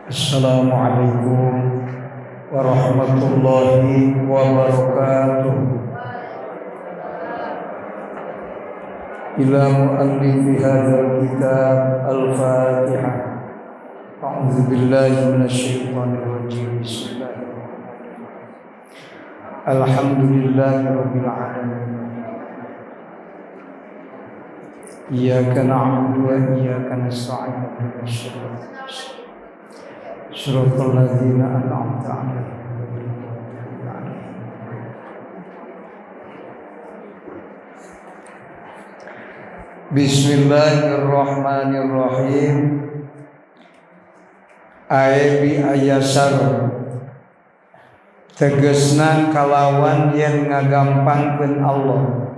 Assalamualaikum warahmatullahi wabarakatuh. Ila muallifi hadzal kitab al-Fatihah. A'udzu billahi minasy syaithanir rajim. Bismillahirrahmanirrahim. Alhamdulillahirabbil alamin. Iyyaka na'budu wa iyyaka nasta'in. Shiratal ladzina an'amta 'alaihim. Bismillahirrahmanirrahim. Aebi ayasar tegesna kalawan yen ngagampangkeun Allah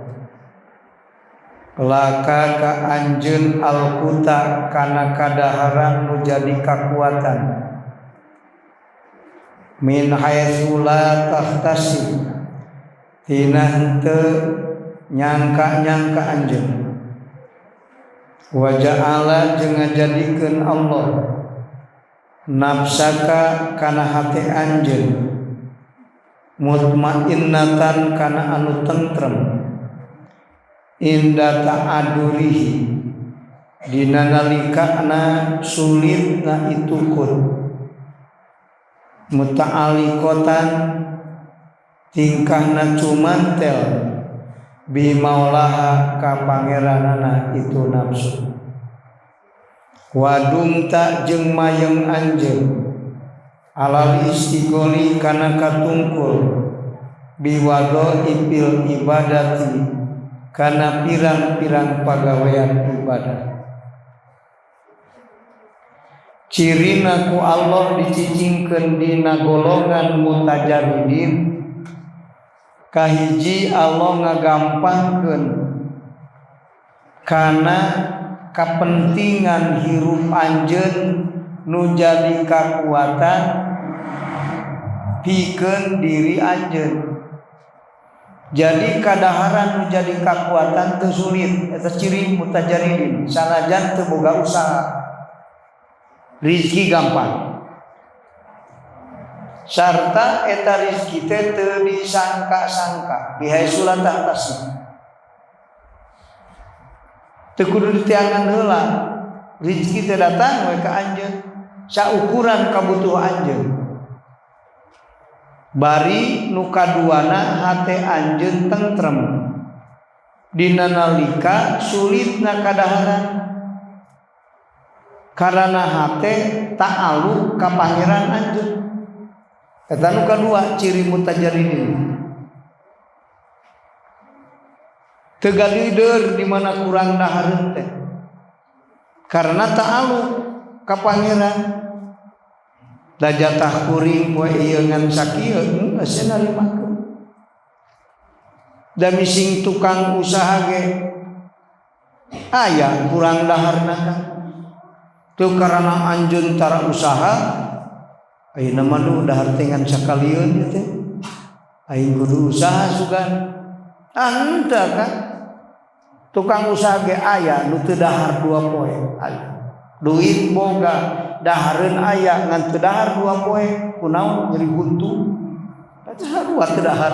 laka ka anjeun alquta kana kadaharan nu jadi kakuatan min haitsu la tahtasib tina henteu nyangka-nyangka anjeun wa ja'ala jeung ngajadikeun Allah nafsaka kana hati anjeun mutmainnatan kana anu tentrem inda ta'adurihi dina nalikana sulitna itukun muta'alliqatan tingkahna cumantel bi maulaha ka pangeranana itu nafsu wadum ta jeung mayeng anjeun alal istigholi kana katungkul biwado ipil ibadati kana pirang-pirang pagawean ibadah. Cirina ku Allah dicicingkeun dina golongan mutajarridin kahiji Allah ngagampangkeun kana kapentingan hirup anjeun nu jadi kakuatan pikeun diri anjeun. Jadi kadaharan nu jadi kakuatan teu sulit eta ciri mutajarridin sanajan teu boga usaha. Rizki gampang. Sarta eta rizki teh teu disangka-sangka bihaitsu la tahtasib. Teu kudu ditiangan heula. Rizki teh datang we ka anjeun saukuran kabutuhan anjeun. Bari nu kaduana hate anjeun tentrem dina nalika sulitna kadaharan karana hate ta'alluq ka pangeran anjeun. Eta nu kadua ciri mutajarridin. Teu galideur di mana kurang dahareun teh karena ta'alluq ka pangeran. Da jatah kuring poe ieu ngan sakieu geus narimakeun. Da mising tukang usaha ge aya kurang daharna kan. Teu karana anjeun tara usaha ayeuna mah nu dahar teh ngan sakalieun ieu teh. Aing kudu usaha sugan. Henteu kan. Tukang usaha ge aya nu teu dahar 2 poe. Duit boga dahareun aya ngan teu dahar 2 poe kunaon nyeri buntu eta sarua teu dahar.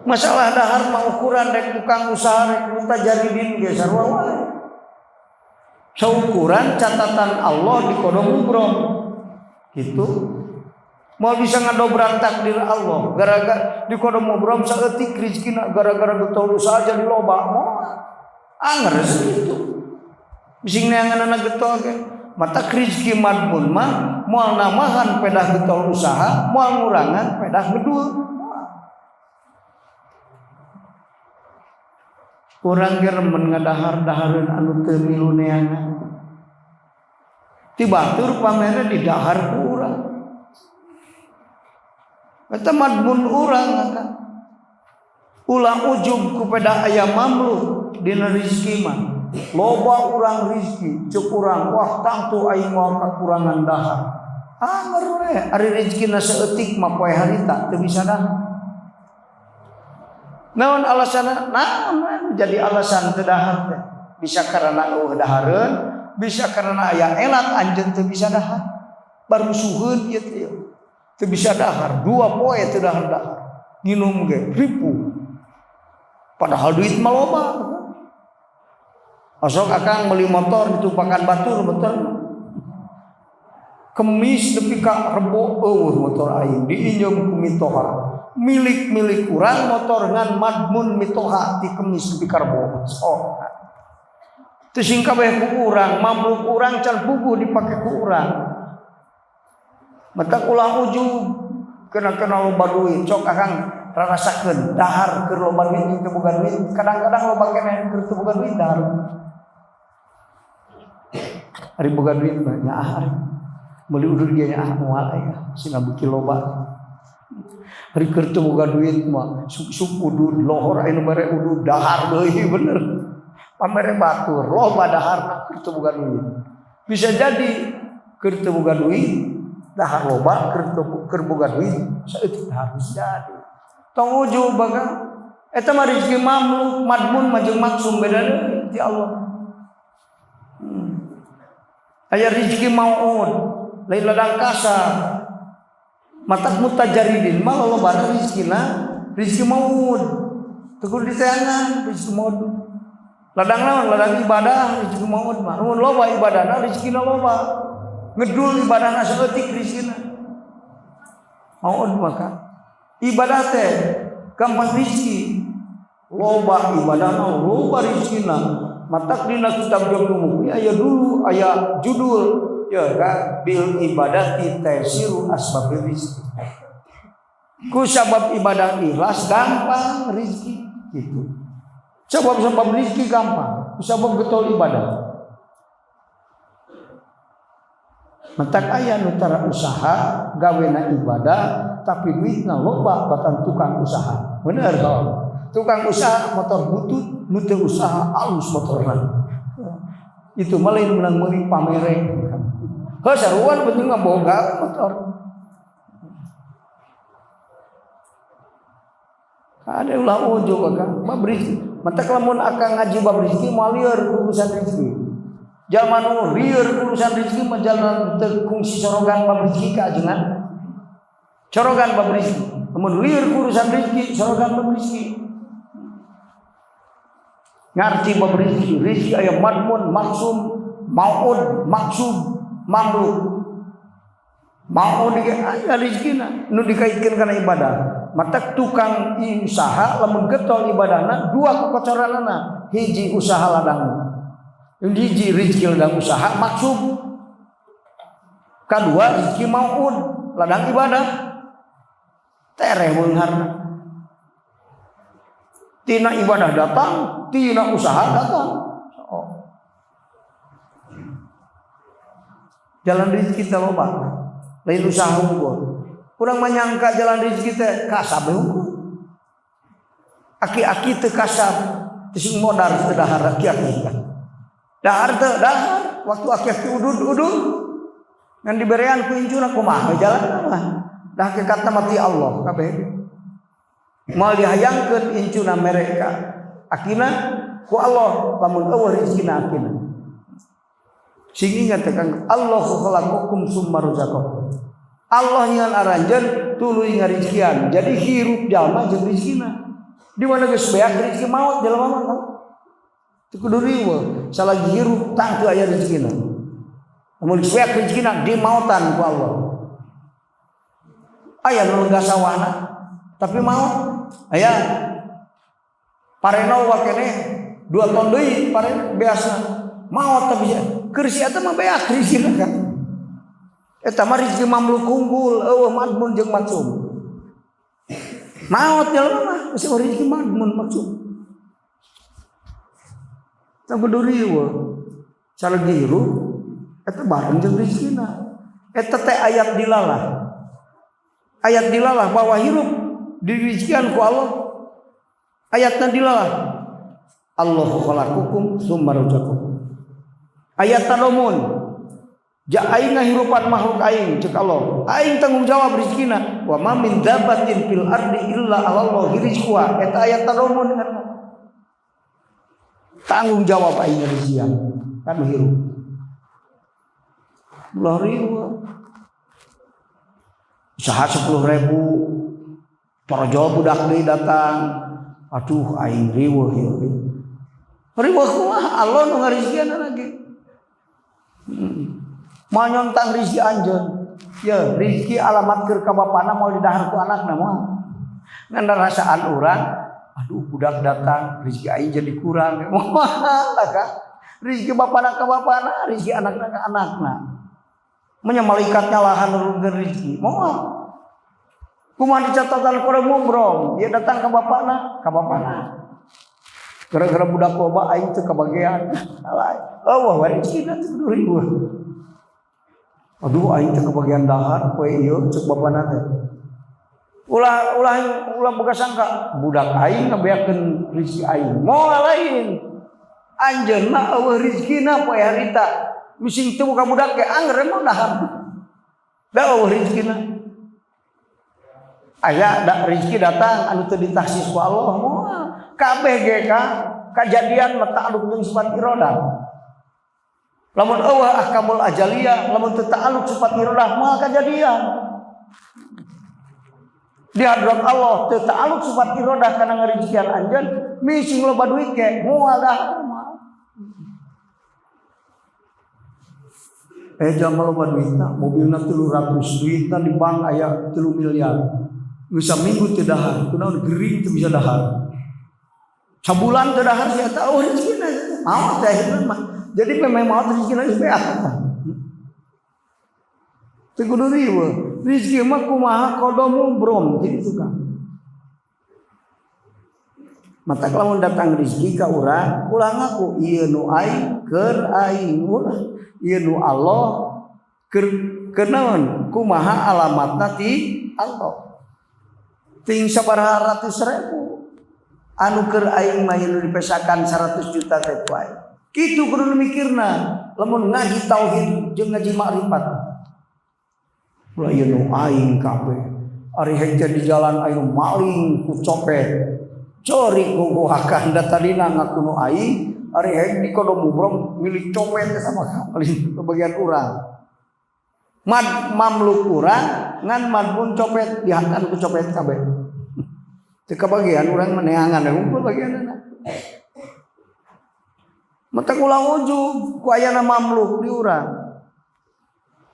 Masalah dahar mah ukuran rek tukang usaha rek mutajarridin ge sarua wae. Saukuran catatan Allah di kodong mubrom kitu. Mau bisa ngadobrak takdir Allah gara-gara di kodong mubrom saeutik rezekina gara-gara betul usaha jadi loba moal anger segitu. Bising neanganna getol ge mata rezeki madmun mah moal namahan pedah getol usaha moal ngurangan pedah gedul. Urang ge remen ngadahar-dahareun anu teu milu neangan. Ti batur pamere didahar ku urang. Eta madmun urang kan. Ulah ujub ku pedah aya mamluh dina rezeki mah. Loba urang rizki cuk urang wah tangtu aing moal kakurangan dahar. Anger we ari rezekina saeutik mah poe harita teu bisa dahar. Naon alasanna? Naon jadi alasan teu dahar teh? Bisa karena dahareun bisa karena aya elat anjeun teu bisa dahar. Baru suheun ieu teh. Teu bisa dahar, 2 poe teu dahar-dahar. Nginum ge ripu. Padahal duit mah loba. Osok akang beli motor ditumpakan batur motor. Kemis nepi ka rebo eueuh motor aing diinjem ku mitoha. Milik urang motor ngan madmun mitoha di kemis nepi ka rebo. Oh. Teu sing kabeh ku urang, mamluk urang can puguh dipake ku urang. Mata ulah ujug kena loba duit cok akang rasakeun dahar keur loba duit teu boga duit. Kadang-kadang loba keneh keur teu boga duit dahar. Ari boga duit mah nya ari meuli udur ge nya moal aya sina beuki loba. Ari keur teu boga duit mah suk udud lohor aya nu mere udud dahar deui bener. Pamere batur loba daharna keur teu boga duit. Bisa jadi keur teu boga duit dahar loba keur boga duit saeutik dahar bisa jadi. Tong ujug baga eta mah rezeki mamluk madmun mah jeung maksum beda deui ti Allah. Aya rezeki mau'ud lain ladang kasar. Matak mutajaridin mah loba rezekina rezeki mau'ud. Teu kudu diteangan rezeki mau'ud. Ladang naon? Ladang ibadah rezeki mau'ud mah. Mun loba ibadahna rezekina loba. Ngedul ibadahna saeutik rezekina. Mau'ud maka ibadah teh gampang rezeki. Loba ibadahna loba rezekina. Matak dina kitab Jomumuk aya dulu aya judul ya kan bil ibadati taisiru asbabil rizki. Ku sabab ibadah ikhlas gampang rezeki gitu. Sebab rezeki gampang, ku sabab getol ibadah. Matak aya nu tara usaha gawena ibadah tapi duitna loba batan tukang usaha. Bener toh? Tukang usaha motor butut nu teu usaha alus motorna. Itu mah lain menang meuli pamere. Heuh saruan penting mah boga motor. Ada ulah ujug akang mah beri. Matak lamun akang ngaji bab rezeki moal lieur urusan rezeki. Jalma nu lieur urusan rezeki mah jalma teu kungsi sorogan bab rezeki ka ajengan. Sorogan bab rezeki. Lamun lieur urusan rezeki sorogan bab rezeki. Ngarti bab rezeki aya madmun maksum mau'ud maksum mamluk. Mau'ud ge aya rezekina nu dikaitkeun kana ibadah. Matak tukang usaha lamun getol ibadahna dua kekocoranna. Hiji usaha ladang. Hiji rezeki ladang usaha maksum. Kadua rezeki mau'ud ladang ibadah. Tereh beungarna. Tina ibadah datang, tina usaha datang. Oh. Jalan rezeki teh loba. Lain usaha unggul. Urang menyangka jalan rezeki teh kasab unggul. Aki-aki teu kasab, teu sing modar teu dahar aki-aki kan. Dahar teu dahar, waktu aki-aki udud-udud ngan diberean ku injuna kumaha jalan mah. Dah hakikatna mati Allah kabeh. Mal dihayangkeun incuna mereka akina ku Allah lamun eueuh rezekina akina. Sing ingat tekan Allahu khalaqakum summa razaqakum. Allah yang aranjeun tuluy ngarizkian. Jadi hirup jalma jeung rezekina. Di mana geus beak rezeki maot jalma mah. Teu kudu riweuh, salagi hirup tang teu aya rezekina. Lamun geus beak rezekina dimaotan ku Allah. Aya nu lega sawana tapi maot. Aya pareno wakene 2 ton deui pare biasa maot tapi keur si eta mah beak rezekina kan. Eta mah rezeki mamluk unggul eueuh madmun jeung maksum. Maot jalma mah geus rezeki madmun maksum. Teu kudu riweuh. Salagi hirup eta bareng jeung rezekina. Eta teh ayat dilalah. Ayat dilalah bahwa hirup dirizikan ku Allah. Ayatna dilalah. Allahu khalaqakum summa razaqakum. Ayat tanomun. Ja aing ngahirupan makhluk aing ceuk Allah. Aing tanggung jawab rezekina. Wa ma min dabbatin fil ardi illa 'alallahi rizquha. Eta ayat tanomun tanggung jawab aing rezekian kan hirup. ulah riweuh. Usaha 10.000 torojol budak deui datang. Aduh aing riweuh ieu. Riweuh kumaha Allah nu ngarizkian lagi. Moal nyontang rezeki anjeun. Ya, rezeki alamatkeun ka bapana mau didahar ku anakna moal. Ngan rasaan urang, aduh budak datang rezeki aing jadi kurang. Moal ka. Rezeki bapana ka bapana, rezeki anakna ka anakna. Nya malaikatnya lahan nurunkeun rezeki. Moal. Kumaha dicatatan ku mubrom, dia datang ka bapana, gara-gara budak loba aing teu kabagean. Wah rezekina teh kudu riweuh. Aduh aing teh kabagean dahar poe ieu ceuk bapana teh. Ulah boga sangka budak aing ngabeakeun rezeki aing. Moal lain. Anjeunna eueuh rezekina poe harita. Mising teu boga budak ge angger mah dahar. Da eueuh rezekina. Aya rezeki datang anu teu ditaksis ku Allah moal. Kabeh ge kajadian mah ta'alluq jeung sifat iradah. Lamun eueuh ahkamul ajaliyah, lamun teu ta'alluq sifat iradah moal kajadian. Di hadrat Allah teu ta'alluq sifat iradah kana ngarejekian anjeun, mising loba duit ge moal dah. Jamal loba duitna, mobilna 300, duitna di bank aya 3 miliar. Geus saminggu teu dahar, kunaon gering teu bisa dahar. Sabulan teu dahar sia teh rezekina. Maot teh mah. Jadi memang maot rezekina geus beak. Teu kudu riweuh. Rezeki mah kumaha qada mubrom jadi tukang. Mata lamun datang rezeki ka urang, ulah ngaku ieu nu aing keur aing ulah. Ieu nu Allah keur naon? Kumaha alamatna ti Allah. Ting sabaraha ratus ribu anu keur aing mah nu dipesakan 100 juta teh poe. Kitu kudu mikirna lamun ngaji tauhid jeung ngaji makrifat. Ulah ieu nu aing kabeh. Ari henteu di jalan aing maling ku copet. Cori ku akan datadina ngaku nu aing, ari henteu di kodo mubrom milik copet sama paling bagian urang. Mamluk urang ngan madmun copet dihakan ku copet kabeh. Teu kabagian urang meneangan unggul bagianna. Mata ulang ujug ku ayana mamluk di urang.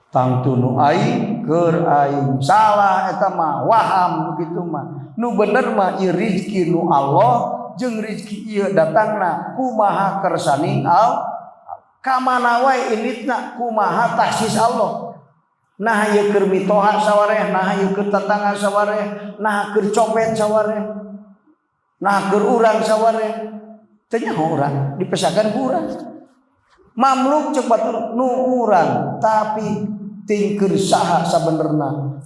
Tangtu nu aing keur aing salah eta mah waham begitu mah. Nu bener mah ieu rezeki nu Allah jeung rezeki ieu datangna kumaha kersani ka mana wae initna kumaha taksis Allah. Nah ieu keur mitoha sawareh, nah ieu keur tatangga sawareh, nah keur copet sawareh, nah keur urang sawareh. Teu nyaho urang dipesakeun ku urang. Mamluk ceuk batur nu urang tapi ting keur saha sabenerna.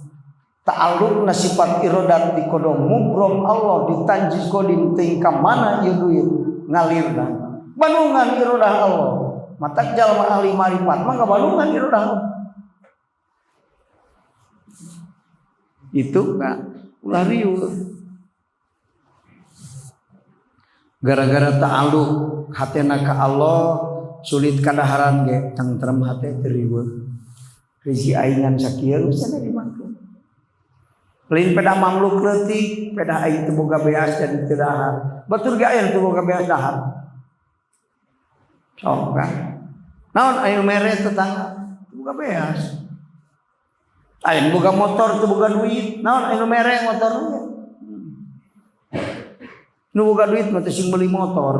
Ta'alluqna sifat iradat di kodong mubrom Allah ditanjis kodin ting ka mana ieu duit ngalirna. Balungan iradah Allah. Matak jalma ahli marifat mah balungan iradah Allah. Itu ulah riweuh gara-gara ta'alluq hatena ka Allah sulit kadaharan ge tentrem hate teu riweuh rezeki aingan sakieu cenah dimangkeun lain peda mamluk leutik peda aing teu boga beas jadi teu dahar batur ge aya teu boga beas dahar sok kan naon aya mere tetangga teu boga beas. Aing boga motor teu boga duit, naon anu mere motorna? Nu boga duit mah teh sing meuli motor.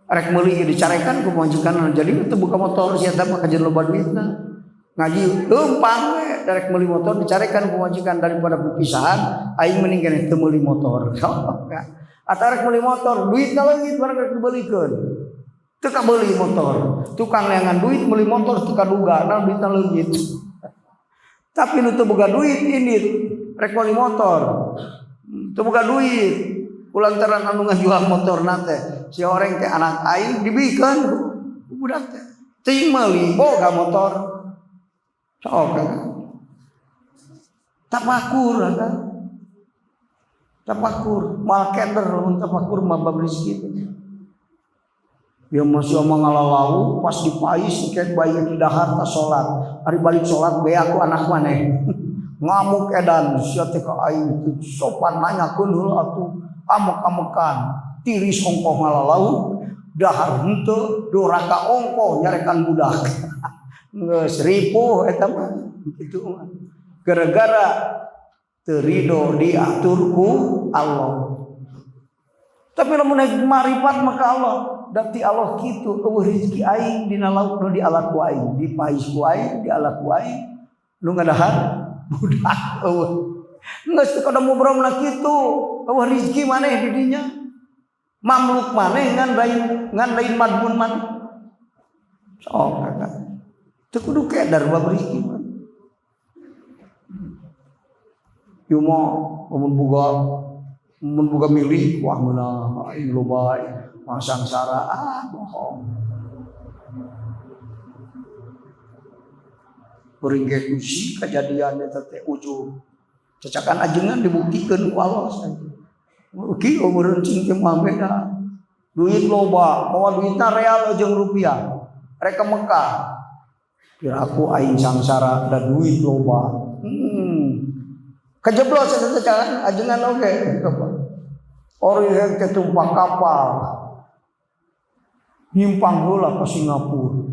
Arek meuli dicarekan ku majikanna jadi teu boga motor sia teh mah kajen loba duitna. Ngaji leumpang we arek meuli motor dicarekan ku majikan daripada pipisahan aing mending keneh teu meuli motor. Atuh arek meuli motor duitna leungit barang rek dibeulikeun. Teu kabeuli motor. Tukang leangan duit meuli motor teu kaduga naon duitna leungit. Tapi nu teu boga duit indit rek meuli motor. Teu boga duit. Kulantaran anu ngajual motorna teh si horeng teh anak aing dibikeun ku budak teh. Teuing meuli boga motor. Sok kan. Tapakur kan. Tapakur mal kender mun tapakur mah bab rezeki teh. Ya masih mangalalau pas dipais kayak bayi di dahar tas salat. Ari balik salat bae aku anak maneh. Ngamuk edan sia teh ka aing teu sopan nanyakeun heula atuh amek-amekan. Tiris ongkoh ngalalau dahar henteu doraka ongkoh nyarekan budak. Geus ripuh eta mah kitu mah. Gara-gara teu ridho diatur ku Allah. Tapi lamun marifat maka Allah dati Allah kitu eueuh rezeki aing dina lauk nu dialat ku aing, dipais ku aing, dialat ku aing, nu ngadahar budak eueuh. Geus teu kada mubromna kitu, eueuh rezeki maneh di dinya. Mamluk maneh ngan lain madmun maneh. Sok kakak. Teu kudu kedar bab rezeki mah. Ieu mah mun boga milik wah meunang aing loba sangsara bohong. Kuring ge kusi kejadian eta teh ujug. Cacakan ajengan dibuktikan ku Allah saja. Ki umur cing teh mambena. Duit loba, bawa duitna real jeung rupiah. Rek ke Mekah. Kira aku aing sangsara da duit loba. Kejeblos eta cacakan ajengan oge. Ori teh tumpak kapal. Nyimpang heula ka Singapura.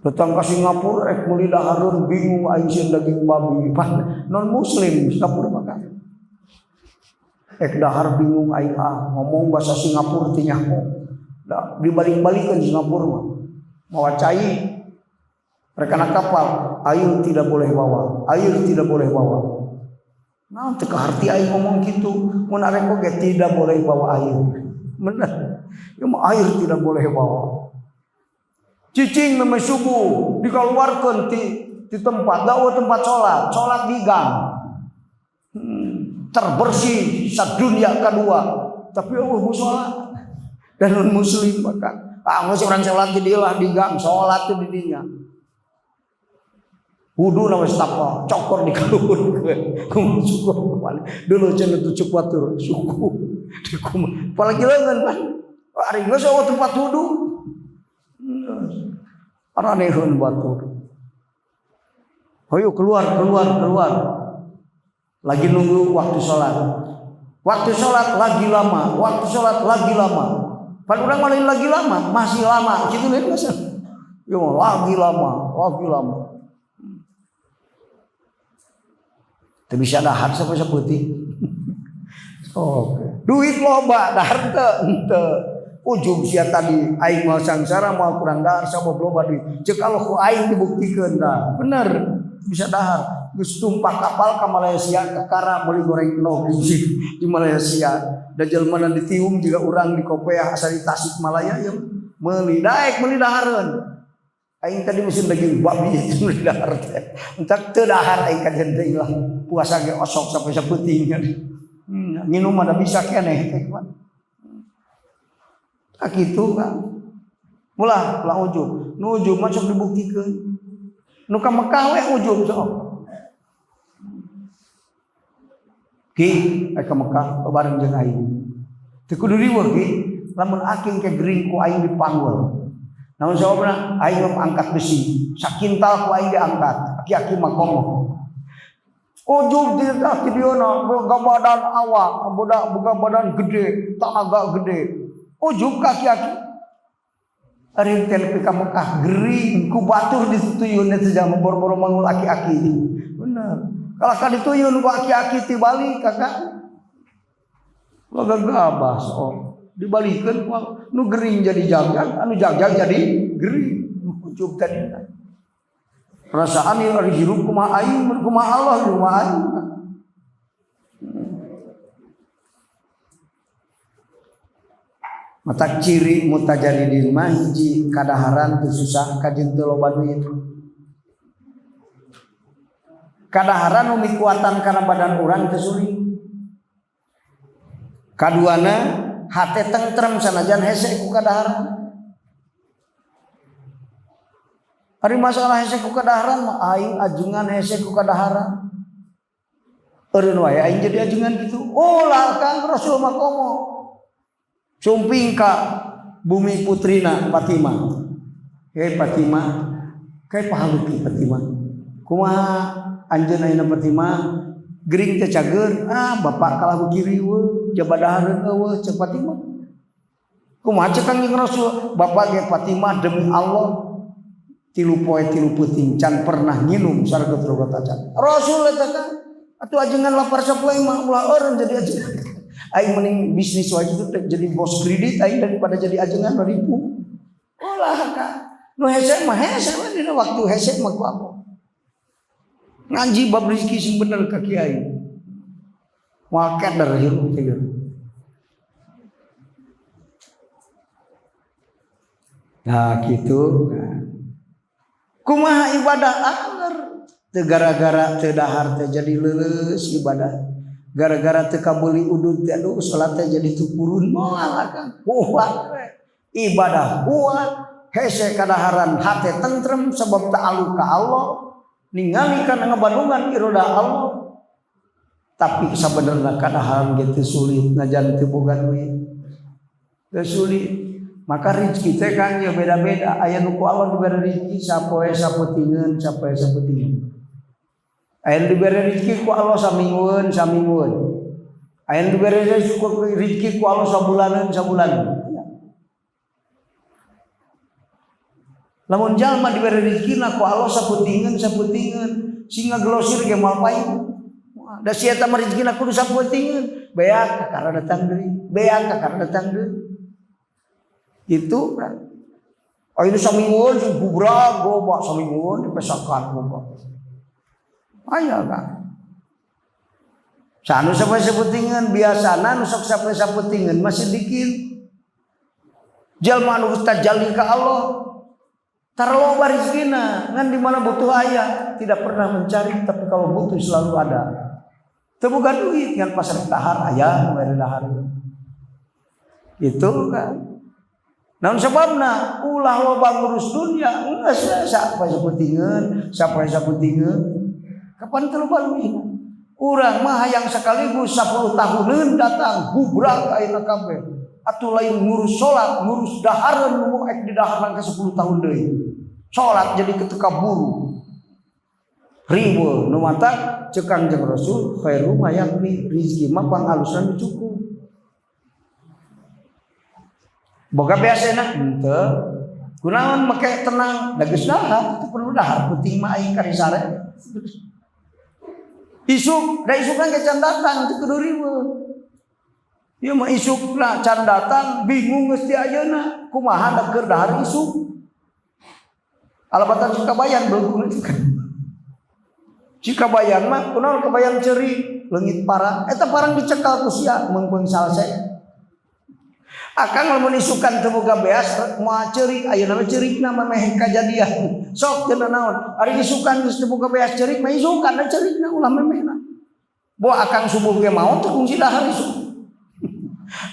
Datang ke Singapura rek meuli dahareun bingung aing sieun daging babi. Non muslim Singapura maka. Ek dahar bingung aing ngomong bahasa Singapura teh nyaho. Da dibalik-balikeun Singapura mah. Mawa cai rek anak kapal, air tidak boleh bawa. Air tidak boleh bawa. Nah, teu kaharti aing ngomong kitu. Mun arek oge tidak boleh bawa air. Bener. Ya air tidak boleh bawa. Cicing memang subuh dikeluarkan di tempat tempat sholat di gang. Terbersih sadunya kedua. Tapi musola dan non muslim maka masih orang sholat di dia di gang sholat di dinya. Wudu nama stapa cokor di kalun suku dulu cenah tu cepatur suku apalagi leungeun kan ari geus tempat wudu aranehun batur. Ayo keluar. Lagi nunggu waktu sholat. Waktu sholat lagi lama. Padahal orang lain lagi lama, masih lama. Gitu nih masa. Yo lagi lama. Teu bisa dahar sampai saputi. Oke. Duit loba dahar teu. Ujung sia tadi aing mau sangsara mau kurang dahar sabab loba duit. Ceuk Allah ku aing dibuktikeun dah. Bener bisa dahar. Geus tumpak kapal ka Malaysia kakara meuli goreng noh di Malaysia. Da jelmana ditium juga urang di Kopeah asal di Tasikmalaya ya meuli dahareun. Aing tadi mesin daging babi itu meuli dahar teh. Entak teu dahar aing kajen teh lah. Puasa ge osok sampai sapeuting. Nginum ada bisa keneh teh. Kitu kan mulah ujug nu ujug mah sok dibuktikeun nu ka Mekah we ujug sok ki ka Mekah bareng jeung aing teu kudu riweuh ki lamun aking ke gering ku aing dipanggul namun sababna aing angkat besi sakintal ku aing diangkat aki-aki mah komo ujug di videona boga badan awak boga badan gede tenaga gede ujug kaki-kaki ari teh ka Mekah gering ku batur dituyun teh jangan boro-boro mangul aki-aki bener kalau ka dituyun ku aki-aki ti balik kakak loga gabah dibalikeun ku nu gering jadi jagjag anu jagjag jadi gering ujug tadi perasaan ieu ari hirup kumaha aing kumaha Allah kumaha aing mata ciri mutajaridin mah hiji kadaharan teu susah kajeun teu loba duit. Kadaharan nu mikuatan kana badan urang teu sulit. Kaduana hate tentrem sanajan hese ku kadaharan. Ari masalah hese ku kadaharan mah aing ajengan hese ku kadaharan. Eureun wae aing jadi ajengan kitu. Oh lah Kang Rasul mah komo. Sumping ka bumi putrina Fatimah. Hei Fatimah, kayak pahaluki Fatimah. Kumaha anjeun ayeuna Fatimah gering teh cager, bapak kalah kiri we, jabadahareun eueuh cek Fatimah. Kumaha cek Kangjeng Rasul, bapak ge Fatimah demi Allah 3 poe 3 peuting can pernah nginum saraget rogot acan. Rasul eta kan atuh ajengan lapar sapoe mah ulah eureun jadi ajengan. Aing mending bisnis wae itu jadi bos kredit aing daripada jadi ajengan ribu. Ulah ka. Nu hese mah hese we dina waktu hese mah ku apa. Ngaji bab rezeki sing bener ka kiai. Moal keder hirup teh. Nah gitu. Kumaha ibadah anger teu gara-gara teu dahar teh jadi leuleus ibadah. Gara-gara teu kabeli udud teh aduh salat teh jadi teu purun moal kan. Kuat ibadah kuat hese kadaharan hate tentrem sabab ta'alluq ka Allah ningali kana ngabandungan iroda Allah. Tapi sabenerna kadaharan ge teu sulit najan teu boga duit. Teu sulit. Maka rezeki teh kan ya beda-beda. Aya nu ku Allah dibere rezeki sapoe saputingeun, sapoe saputingeun. Aya nu dibere rezeki ku Allah samingweun, samingweun. Aya nu dibere rezeki ku Allah sabulaneun, sabulaneun. Lamun jalma dibere rezekina ku Allah saputingeun, saputingeun, sing ngaglosir ge moal payu. Da sia eta mah rezekina kudu saputingeun. Beak kakara datang deui, beak kakara datang deui. Itu kan ayeuna samingweun gubrag loba samingweun dipesakan loba aya kan sanu sapoe saputingeun biasana nu sok sapoe saputingeun masih dikit jalma anu tajalli ka Allah tarloba rezekina ngan di mana butuh aya tidak pernah mencari tapi kalau butuh selalu ada teu boga duit ngan pasar dahar aya mere dahar itu kan. Namun sebabna ulah loba ngurus dunia geus sapoe saputingeun, sapoe saputingeun. Kapan teu loba leuwihna? Urang mah hayang sakaligus 10 tahuneun datang gubrak ayeuna kabeh. Atuh lain ngurus salat, ngurus dahareun nu ek didaharan ka 10 tahun deui. Salat jadi ketika buru. Riweuh nu mata ceuk Kangjeng Rasul khairu mayakni rezeki mah pangalusan cukup. Boga biasana henteu kunaon make tenang da geus dahar teu perlu dahar penting mah aing kari sare isuk da isukan ge can datang teu kudu riweuh ieu mah isukna can datang bingung geus ti ayeuna kumaha da keur dahar isuk alabatan Cikabayan belum kan Cikabayan mah kunaon kabayan ceuri leungit parang eta parang dicekal ku sia meungpeung salse akan lamun isukan teu boga beas moal ceurik ayeuna ceurikna mah meh kajadian sok teu naon ari isukan geus teu boga beas ceurik mah isukan da ceurikna ulah memehna bo akang subuh ge maot teu kungsi dahar isuk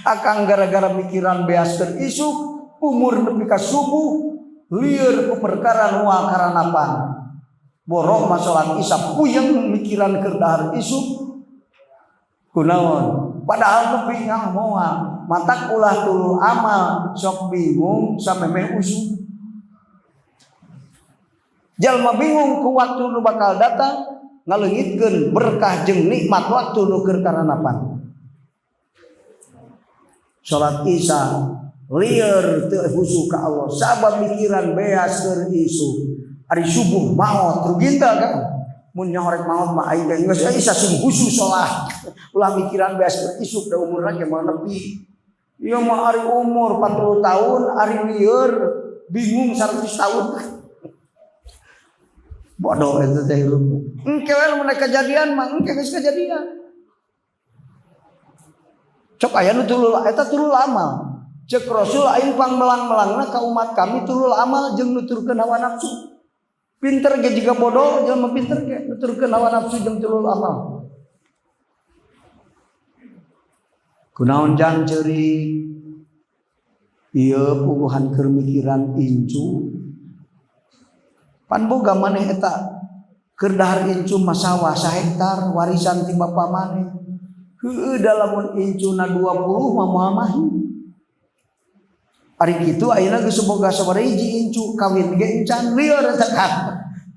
akang gara-gara mikiran beas keur isuk umur nepi ka subuh lieur ku perkara nu karanapan boroh masalah isya puyeng mikiran keur dahar isuk kunaon padahal nepi ngah moal matak ulah tulu amal sok bingung samemeh usuk jalma bingung ku waktu nu bakal datang ngaleungitkeun berkah jeung nikmat waktu nu keur karanapan salat isya lieur teu husuk ka Allah sabab mikiran beas keur isuk ari subuh maot ruginta kan mun nyorek maot mah aing geus isya sing husuk salat ulah mikiran beas keur isuk da umurna ge mah nepi ieu mah ari umur 40 tahun ari lieur bingung 100 tahun bodoh eta teh hirup engke we mun kejadian mah engke geus kejadian cok aya nu tulul eta tulul amal cek Rasul aing pangmelang-melangna ka umat kami tulul amal jeung nuturkeun hawa nafsu pinter ge jiga bodoh jelema pinter ge nuturkeun hawa nafsu jeung tulul amal kunaon jang ceurik ieu puguhan keur mikiran incu pan boga maneh eta keur dahar incu mah sawah 1 hektar warisan ti bapa maneh heueuh da lamun incuna 20 mah moal mahi Ari kitu ayeuna geus boga sabaraha hiji incu kawin ge encan lieur eta kan.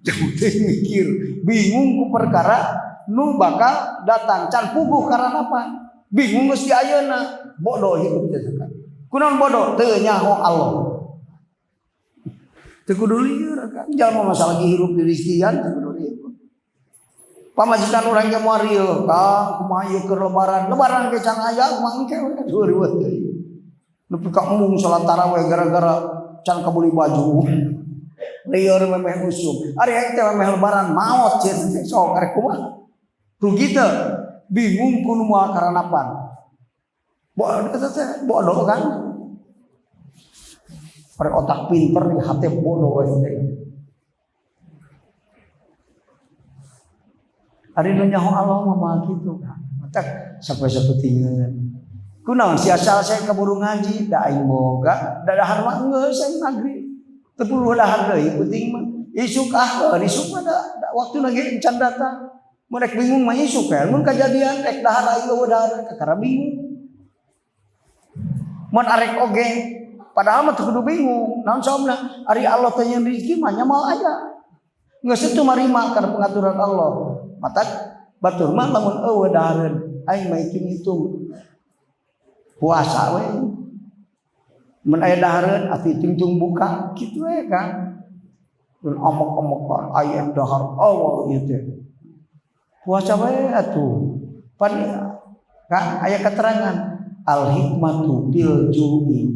Jauh teh mikir, bingung ku perkara nu bakal datang can puguh karana apa? Bingung geus di ayeuna, bodoh hidup teh kan. Kunaon bodoh? Teu nyaho Allah. Teu kudu lieur kan. Jalma masa lagi hirup di rizkian teu kudu lieur. Pamajikan urang ge moal rieuh, Kang, kumaha ieu keur lebaran? Lebaran ge can aya mangke we riweuh teh. Nepi ka embung salat tarawih gara-gara can kabeli baju. Lieur memeh usum. Ari aing teh memeh lebaran maot cenah sok arek kumaha? Rugi teu? Bingung kudu moal karanapan. Bodoh kan? Arek otak pinter di hati bodoh we teh. Ari nu nyaho Allah mah kitu kan. Matak sampai saeutingeun. Kunaon si asal saya kaburu ngaji, da aing boga, da dahar mah geus aing maghrib. Teu perlu dahar deui penting mah. Isuk isuk mah da waktuna ge encan datang. Mun rek bingung mah isuk we, mun kajadian rek dahar aing eueuh dahar kakara bingung. Mun arek oge padahal mah teu kudu bingung. Naon sababna? Ari Allah teh nyeun rezeki mah nyamal aya. Geus itu marima kana pengaturan Allah. Matak batur mah lamun eueuh dahareun aing mah hitung-hitung puasa we. Mun aya dahareun ati tung buka kitu we kan. Mun omok-omokan aya dahar Allah ieu teh. Puasa we atuh. Pan kan aya keterangan al hikmatu bil ju'i.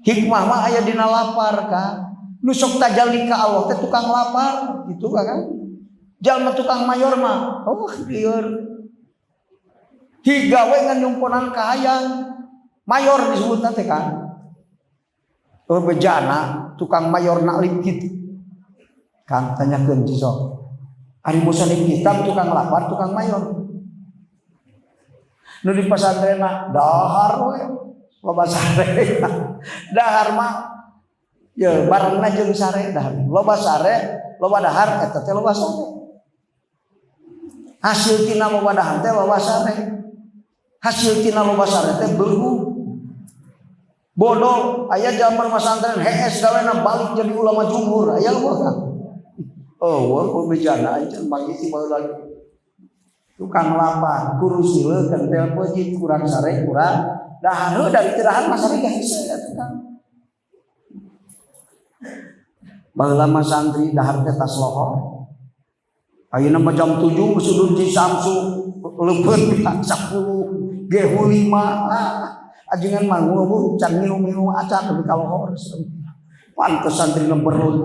Hikmah mah aya dina lapar kan. Nu sok tajalli ka Allah teh tukang lapar gitu kan. Jalma tukang mayor mah lieur. Higa we ngan nyumponan ka hayang mayor disebutna teh kan. Bejana tukang mayor naklip kitu. Kang tanyakeun ci sok. Ari musanif kitab tukang lapar tukang mayor. Nu di pasantrenna dahar we loba sare. Dahar mah ya barengna jeung sare dahar. Loba sare, loba dahar eta teh loba sare. Hasil tina loba dahar teh loba sare. Hasil tina loba sare teh beuhu. Bodoh aya zaman pasantren HS gawena balik jadi ulama jumhur aya loba kan. Oh, bejana aja mangisi bae lagi. Tukang lapar, kurus ieu kentel peucit kurang sare kurang dahar dari tirahan mah sare geus ya tukang. Baheula mah santri dahar teh tas lohor. Ayeuna mah jam 7 sudut di Samsu leupeut 10 G5 ajengan mah ngeueuh can minum acan tapi kalohor. Pantes santri lemberlun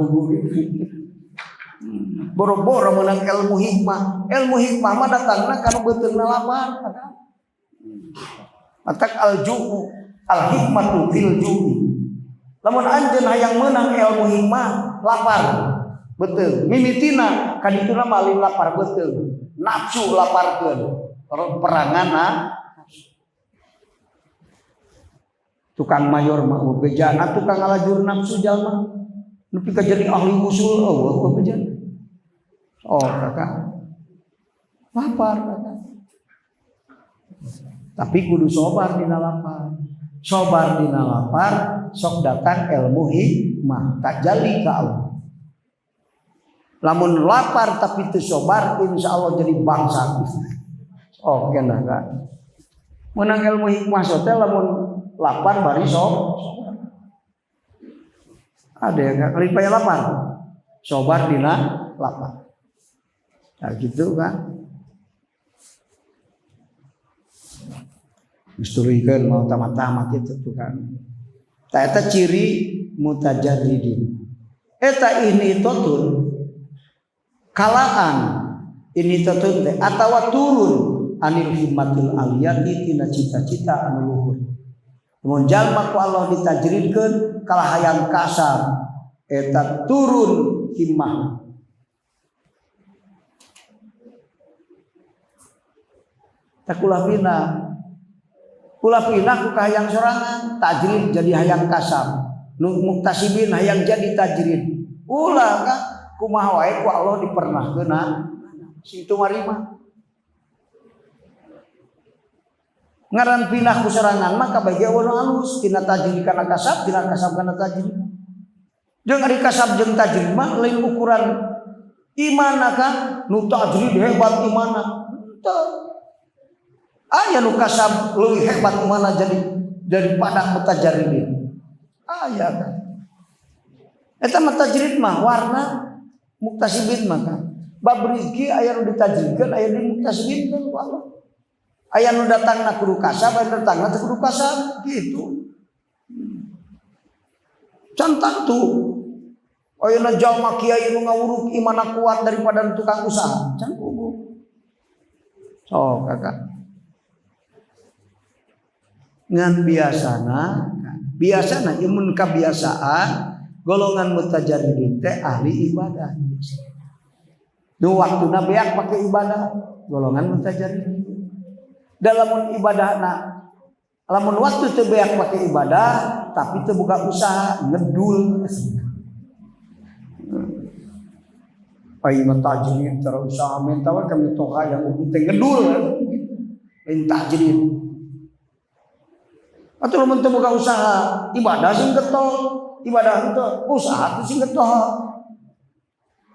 boro-boro meunang ilmu hikmah. Ilmu hikmah mah datangna kana beuteungna lapar. Matak al-ju'u al-hikmatu fil ju'i. Lamun anjeun hayang meunang ilmu hikmah lapar beuteung. Mimitina kadituna mah lain lapar beuteung. Nafsu laparkeun. Peranganna tukang mayor mah bejana tukang ngalajur nafsu jalma. Nepi ka jadi ahli usul eueuh bejana. Oh kakak lapar kakak. Tapi kudu sobar dina lapar. Sobar dina lapar sok datang ilmu hikmah tajalli ka Allah. Lamun lapar tapi teu sobar insyaallah jadi bangsa. Oh kenah kan. Menang ilmu hikmah sote lamun lapar bari sobar. Ada yang ripaya lapar. Sobar dina lapar. Nah gitu kan. Misturikeun mau tamat-tamat itu tuh kan. Ta eta ciri mutajarridin. Eta ini totun kalaan ini totun teh atawa turun anil himmatil aliyati tina cita-cita anu luhur. Mun jalma ku Allah ditajridkeun kalahayang kasar eta turun himmah. Takulah pina ku kahayang sorangan tajrid jadi hayang kasar nu muktasibin hayang jadi tajrid ulah ka kumaha wae ku Allah dipernahkeun situ marima ngaran pindah ku serangan maka bagi awan alus tina tajrid kana kasab tina kasab kana tajrid jeung ari kasab jeung tajrid mah lain ukuran imana kan nu tajrid hebat imana teu aya nu kasab leuwih hebat imana daripada mutajarridin aya kan eta mah tajrid mah warna muktasibin mah kan bab rezeki aya nu ditajridkeun aya nu muktasibin ku Allah. Aya nu datangna kudu kasab, aya nu datangna teu kudu kasab gitu. Contoh tuh, ayeuna jalma kiai nu ngawuruk imana kuat daripada tukang usaha, can kudu. So, kakak. Ngan biasana imun kabiasaan golongan mutajarridin teh ahli ibadah. Nu waktuna beak pake ibadah, golongan mutajarridin. Dalam ibadahna lamun waktu teu beak make ibadah tapi teu buka usaha ngedul ai matajrid tara usaha mentawa kami toha yang teh ngedul tajrid atuh lamun teu buka usaha ibadah sing getol ibadah henteu usaha teh sing getol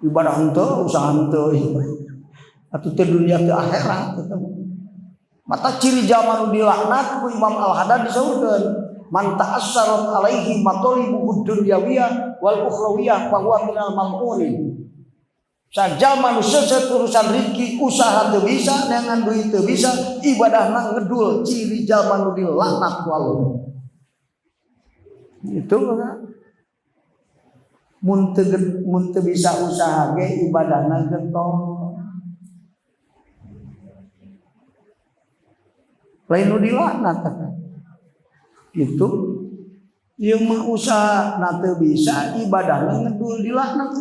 ibadah henteu usaha henteu atuh teh dunia teh akhirat mata ciri zaman dilaknat ku Imam Al-Haddad disebutkan man ta'assarat alaihi matalibu dunyawiyah wal ukhrawiyah fa huwa minal mal'unin. Saja manusia urusan rezeki usaha teu bisa dengan duit teu bisa ibadahna ngedul ciri zaman dilaknat ku Allah. Itu kan mun teu bisa usaha ge ibadahna getol. Lain nu dilaknat itu yang mah usaha na teu bisa ibadahna ngedul dilaknat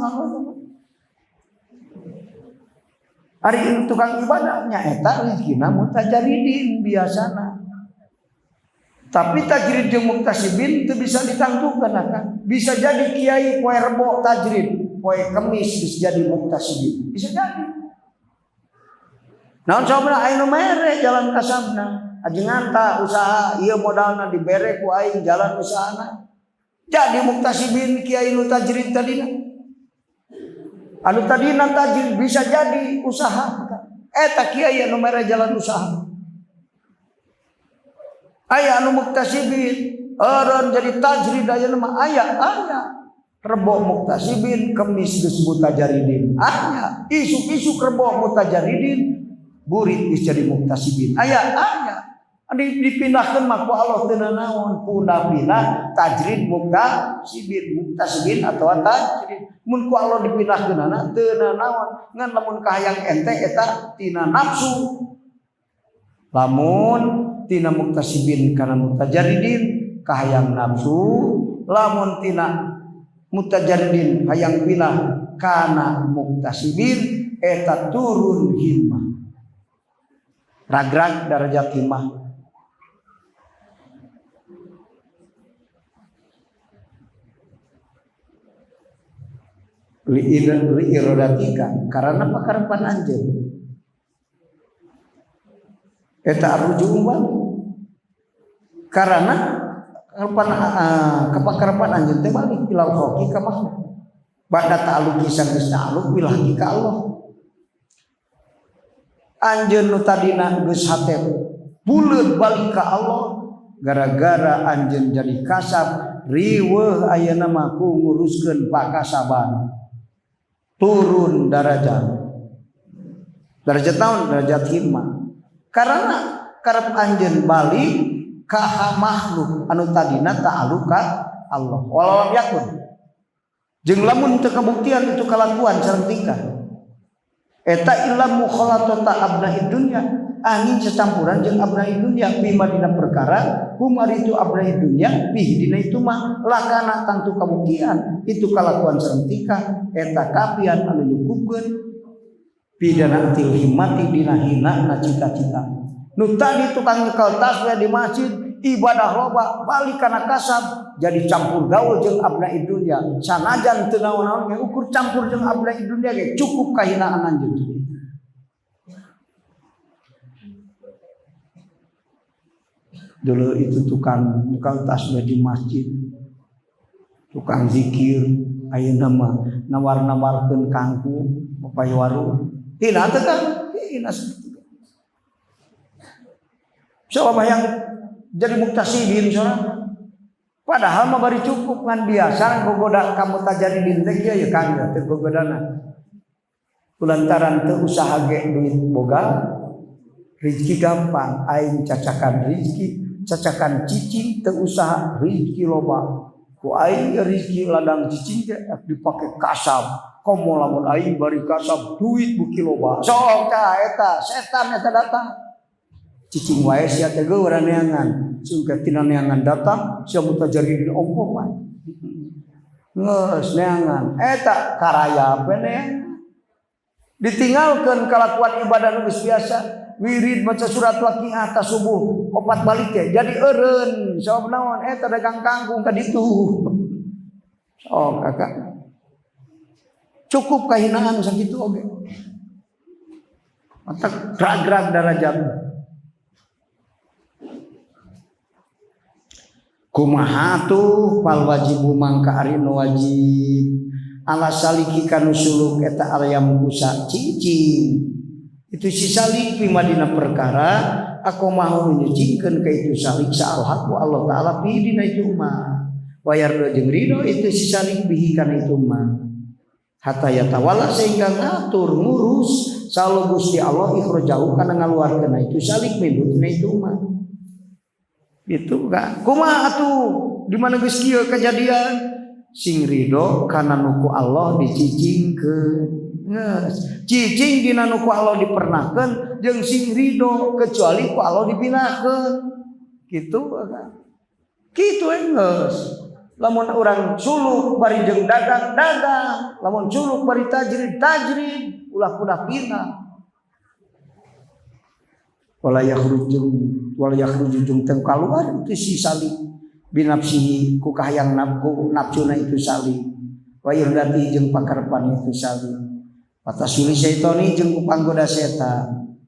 ari tukang ibadahnya eta rezekina mutajarridin biasana tapi tajrid jeung muktasibin teu bisa ditangtukeun kan bisa jadi kiai poe rebo tajrid poe kemis bisa jadi muktasibin bisa jadi naon sabna aya nu mere jalan kasabna ajengan ta usaha ieu modalna dibere ku aing jalan usahana jadi muktasibin kiai nu tajrid tadina anu tadina tajrid bisa jadi usaha eta kiai anu mere jalan usaha aya anu muktasibin eureun jadi tajrid aya mah aya rebo muktasibin kemis geus mutajarridin aya isuk-isuk rebo mutajarridin burit geus jadi muktasibin aya dipindahkeun mah ku Allah teu naon puna pindah tajrid muktasibin atawa tajrid mun ku Allah dipindahkeunana teu naon ngan lamun kahayang ente eta tina nafsu lamun tina muktasibin kana mutajarridin kahayang nafsu lamun tina mutajarridin hayang pindah kana muktasibin eta turun himmah ragrag darajat himmah li iradatika karena pakarepan anjeun eta arujung balik karena kepakarepan anjeun teh balik ilal khoki ka makhluk ba'da ta'alluqi sang geus ta'alluq billahi ka Allah anjeun nu tadina geus hate buleud balik ka Allah gara-gara anjeun jadi kasab riweuh ayeuna mah ku nguruskeun pakasaban turun derajat naon derajat himmah karena karep anjeun balik ka makhluk anu tadina ta'alluq ka Allah walau yakun jeung lamun teu kabuktian itu kalakuan sareng tingkah eta illa mukhalatata abnaid dunya angin cecampuran jeung abnaid dunya bima dina perkara hum ari itu abnaid dunya bih dina itu mah lakana tangtu kabuktian itu kalakuan sareng tingkah eta kapian anu nyukupkeun pidana til himmati dina hina cita-cita nu tadi tukang nyekel tasbih di masjid ibadah loba balik kana kasab jadi campur gaul jeung abnaid dunya sanajan teu naon-naon ge ukur campur jeung abnaid dunya ge cukup kahinaan anjeun Dulu itu tukang tasbih di masjid, tukang zikir, ayeuna mah nawar-nawarkeun kangku papai warung. Hina teh kan? Hina sakitu. Siapa yang jadi muktasidin soalnya? Padahal mah bari cukup kan biasa gogoda kamu tajari dintek ya kan teu gogodana. Kulantaran teu usaha ge duit boga, rezeki gampang, aing cacakan rezeki, cacakan cicing teu usaha rezeki loba. Ku aing rezeki ladang cicing teh dipake kasab. Komo lamun aing bari kasab duit buki loba. Sok tah eta setan eta datang. Cicing wae sia teh geura neangan. Sungka tina neangan datang sia mutajari di ongkopan. Geus neangan eta karaya pe neangan. Ditinggalkeun kalakuan ibadah nu geus biasa. Wirid maca surat Waqiah ta subuh opat balik teh jadi eureun. Sabab naon eta dagang kangkung ka ditu. Oh kakak. Cukup kahinaan sakitu oge. Mata grag-grag darajat. Kumaha tuh pal wajibu mangka ari nu wajib ala saliki kanu suluk eta alayam kusa cicing itu si salik pi madina perkara aku mau nyucikeun ka itu salik saalhaq ku Allah taala pi dina itu mah wayar jeung ridho itu si salik bihi kana itu mah hatta yatawalla sehingga ngatur ngurus salih Gusti Allah ikhrajahu kana ngaluarkeun itu salik minhu dina itu mah itu kan kumaha atuh di mana geus kieu kejadian sing ridho kana nuku Allah dicicingkeun geus cicing dina nuku Allah dipernahkeun jeung sing ridho kecuali ku Allah dipinahkeun kitu kan kitu geus lamun urang suluk bari jeung dagang lamun suluk bari tajrid ulah kuda pinah wala yakhrujun teng kaluar itu si salik binafsihi ku kahayang nafsuna itu salik wa irdati jeung pakarepan itu salik patasuli syaitani jeung ku panggoda setan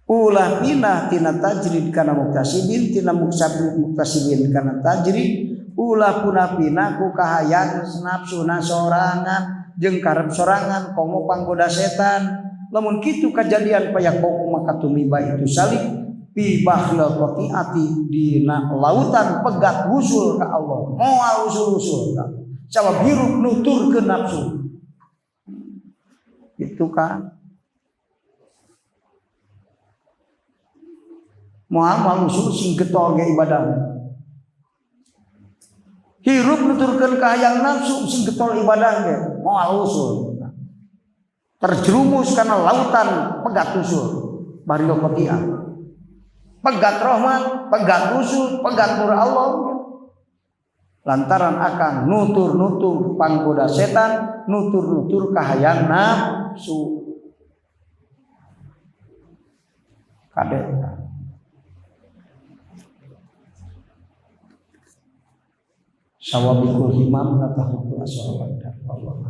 ulah pinah tina tajrid kana muktasibin tina muktasibin kana tajrid ulah punah pinah ku kahayang nafsuna sorangan jeung karep sorangan komo panggoda setan lamun kitu kejadian payakoku maka tumiba itu salik pi bahlal qati'ati dina lautan pegat usul ka Allah moal usul ka sabab hirup nutur ke nafsu itu kan moal usul sing getol ge ibadah hirup nuturkeun ka hayang nafsu sing getol ibadah ge moal usul terjerumus karena lautan pegat usul bari qati'ah pegat rahmat pegat usul pegat nur Allah lantaran akan nutur panggoda setan nutur kahayang nafsu kadek sawabikul himam natahukul aswabat Allah